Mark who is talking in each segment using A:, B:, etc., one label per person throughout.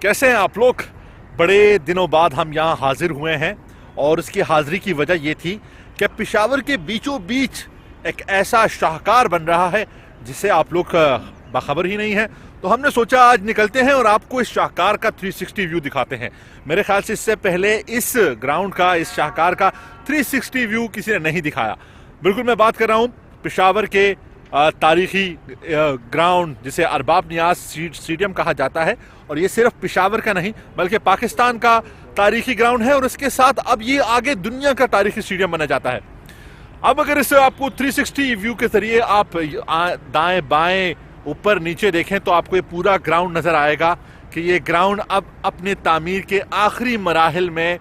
A: कैसे हैं आप लोग। बड़े दिनों बाद हम यहाँ हाजिर हुए हैं और इसकी हाजिरी की वजह ये थी कि पेशावर के बीचों बीच एक ऐसा शाहकार बन रहा है जिसे आप लोग बाखबर ही नहीं है। तो हमने सोचा आज निकलते हैं और आपको इस शाहकार का 360 व्यू दिखाते हैं। मेरे ख्याल से इससे पहले इस ग्राउंड का, इस शाहकार का 360 व्यू किसी ने नहीं दिखाया। बिल्कुल मैं बात कर रहा हूँ पेशावर के तारीखी ग्राउंड जिसे अरबाब नियाज स्टेडियम कहा जाता है। और ये सिर्फ पेशावर का नहीं बल्कि पाकिस्तान का तारीखी ग्राउंड है और इसके साथ अब ये आगे दुनिया का तारीखी स्टेडियम बना जाता है। अब अगर इसे आपको 360 व्यू के जरिए आप दाएं बाएं ऊपर नीचे देखें तो आपको ये पूरा ग्राउंड नजर आएगा कि ये ग्राउंड अब अपने तामीर के आखिरी मराहिल में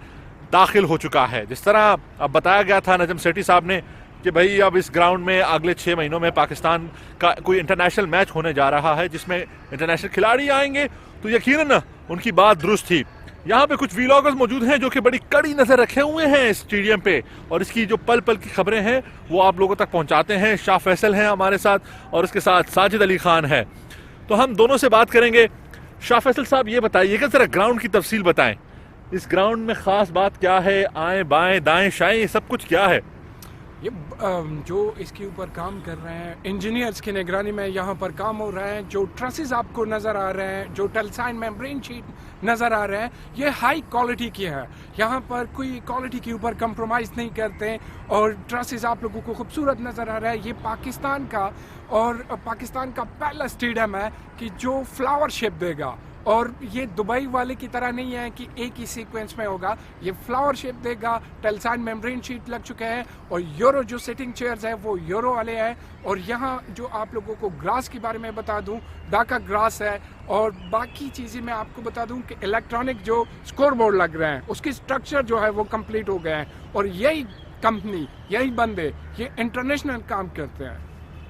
A: दाखिल हो चुका है। जिस तरह अब बताया गया था नजम सेठी साहब ने कि भाई अब इस ग्राउंड में अगले 6 महीनों में पाकिस्तान का कोई इंटरनेशनल मैच होने जा रहा है जिसमें इंटरनेशनल खिलाड़ी आएंगे, तो यकीनन उनकी बात दुरुस्त थी। यहाँ पे कुछ व्लॉगर्स मौजूद हैं जो कि बड़ी कड़ी नजर रखे हुए हैं इस स्टेडियम पे और इसकी जो पल पल की खबरें हैं वो आप लोगों तक पहुंचाते हैं। शाह फैसल हैं हमारे साथ और उसके साथ साजिद अली खान है, तो हम दोनों से बात करेंगे। शाह फैसल साहब ये बताइए कि जरा ग्राउंड की तफसील बताएं, इस ग्राउंड में खास बात क्या है, आए बाएं दाएं शाएं सब कुछ क्या है?
B: ये जो इसके ऊपर काम कर रहे हैं इंजीनियर्स की निगरानी में यहाँ पर काम हो रहा है। जो ट्रसेस आपको नज़र आ रहे हैं, जो टेल्साइन मेम्ब्रेन शीट नज़र आ रहे हैं, ये हाई क्वालिटी की है। यहाँ पर कोई क्वालिटी के ऊपर कंप्रोमाइज़ नहीं करते और ट्रसेस आप लोगों को खूबसूरत नज़र आ रहा है। ये पाकिस्तान का पहला स्टेडियम है कि जो फ्लावर शेप देगा और ये दुबई वाले की तरह नहीं है कि एक ही सीक्वेंस में होगा, ये फ्लावर शेप देगा। टेल्साइन मेम्ब्रेन शीट लग चुके हैं और यूरो जो सिटिंग चेयर्स है वो यूरो वाले हैं। और यहाँ जो आप लोगों को ग्रास के बारे में बता दूं, डाका ग्रास है। और बाकी चीज़ें मैं आपको बता दूं कि इलेक्ट्रॉनिक जो स्कोर बोर्ड लग रहे हैं उसकी स्ट्रक्चर जो है वो कंप्लीट हो गए हैं और यही कंपनी, यही बंदे ये इंटरनेशनल काम करते हैं।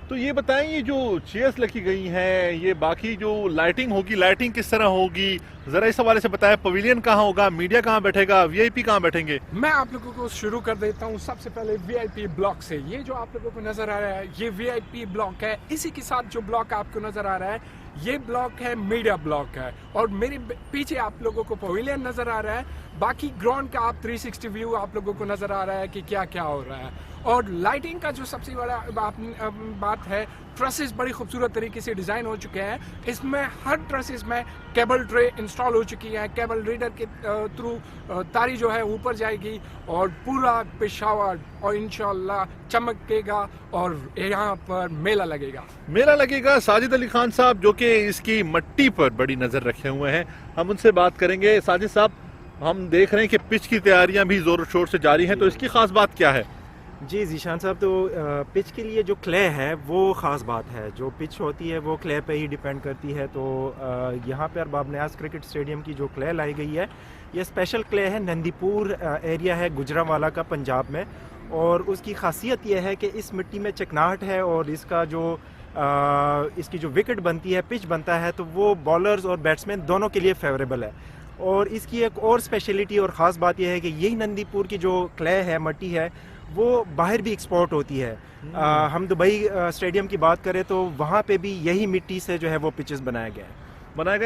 A: तो ये बताएं, ये जो चेयर्स लगी गई हैं, ये बाकी जो लाइटिंग होगी, लाइटिंग किस तरह होगी, जरा इस हवाले से बताएं। पवेलियन कहाँ होगा, मीडिया कहाँ बैठेगा, वीआईपी कहाँ बैठेंगे?
B: मैं आप लोगों को शुरू कर देता हूँ सबसे पहले वीआईपी ब्लॉक से। ये जो आप लोगों को नजर आ रहा है ये वीआईपी ब्लॉक है। इसी के साथ जो ब्लॉक आपको नजर आ रहा है ये ब्लॉक है, मीडिया ब्लॉक है। और मेरे पीछे आप लोगों को पवेलियन नजर आ रहा है। बाकी ग्राउंड का आप 360 व्यू आप लोगों को नजर आ रहा है कि क्या क्या हो रहा है। और लाइटिंग का जो सबसे बड़ा बात है, ट्रसेस बड़ी खूबसूरत तरीके से डिज़ाइन हो चुके हैं। इसमें हर ट्रसेस में केबल ट्रे इंस्टॉल हो चुकी है। केबल रीडर के थ्रू तारी जो है ऊपर जाएगी और पूरा पेशावर और इंशाल्लाह चमकेगा और यहाँ पर मेला लगेगा।
A: साजिद अली खान साहब जो कि इसकी मट्टी पर बड़ी नजर रखे हुए हैं, हम उनसे बात करेंगे। साजिद साहब, हम देख रहे हैं कि पिच की तैयारियां भी जोर शोर से जारी हैं, तो इसकी खास बात क्या है?
C: जी जीशान साहब, तो पिच के लिए जो क्ले है वो ख़ास बात है। जो पिच होती है वो क्ले पे ही डिपेंड करती है। तो यहाँ पर अरबाब नियाज क्रिकेट स्टेडियम की जो क्ले लाई गई है ये स्पेशल क्ले है। नंदीपुर एरिया है गुजरांवाला का, पंजाब में। और उसकी खासियत यह है कि इस मिट्टी में चिकनाहट है और इसका जो इसकी जो विकेट बनती है, पिच बनता है, तो वो बॉलर्स और बैट्समैन दोनों के लिए फेवरेबल है। और इसकी एक और स्पेशलिटी और ख़ास बात यह है कि यही नंदीपुर की जो क्ले है, मट्टी है, वो बाहर भी एक्सपोर्ट होती है। हम दुबई स्टेडियम की बात करें तो वहाँ पे भी यही मिट्टी से जो है वो पिचेस बनाए गए
A: हैं।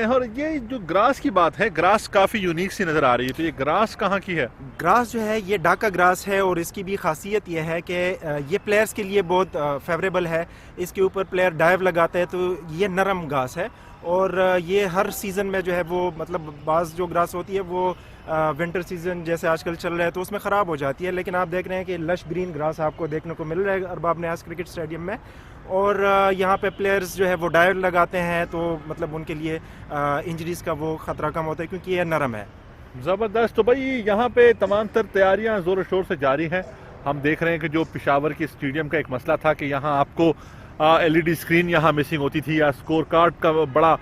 A: और ये जो ग्रास की बात है, ग्रास काफ़ी यूनिक सी नज़र आ रही है, तो ये ग्रास कहाँ की है?
C: ग्रास जो है ये डाका ग्रास है और इसकी भी खासियत ये है कि ये प्लेयर्स के लिए बहुत फेवरेबल है। इसके ऊपर प्लेयर डाइव लगाते हैं तो ये नरम घास है और ये हर सीज़न में जो है वो, मतलब बाज़ जो ग्रास होती है वो विंटर सीजन जैसे आजकल चल रहा है तो उसमें ख़राब हो जाती है, लेकिन आप देख रहे हैं कि लश ग्रीन ग्रास आपको देखने को मिल रहा है अरबाब नियाज क्रिकेट स्टेडियम में। और यहाँ पे प्लेयर्स जो है वो डाइव लगाते हैं तो मतलब उनके लिए इंजरीज़ का वो ख़तरा कम होता है क्योंकि ये नरम है।
A: ज़बरदस्त। तो भाई यहाँ पे तमाम तर तैयारियाँ ज़ोर शोर से जारी हैं। हम देख रहे हैं कि जो पेशावर के स्टेडियम का एक मसला था कि यहाँ आपको एलईडी स्क्रीन यहाँ मिसिंग होती थी या स्कोर कार्ड का बड़ा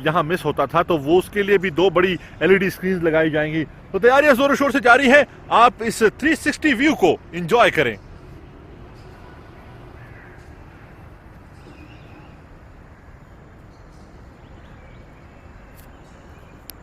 A: यहाँ मिस होता था, तो वो उसके लिए भी 2 बड़ी एलईडी स्क्रीन लगाई जाएंगी। तो तैयारियां जोर शोर से जारी है। आप इस 360 व्यू को एंजॉय करें।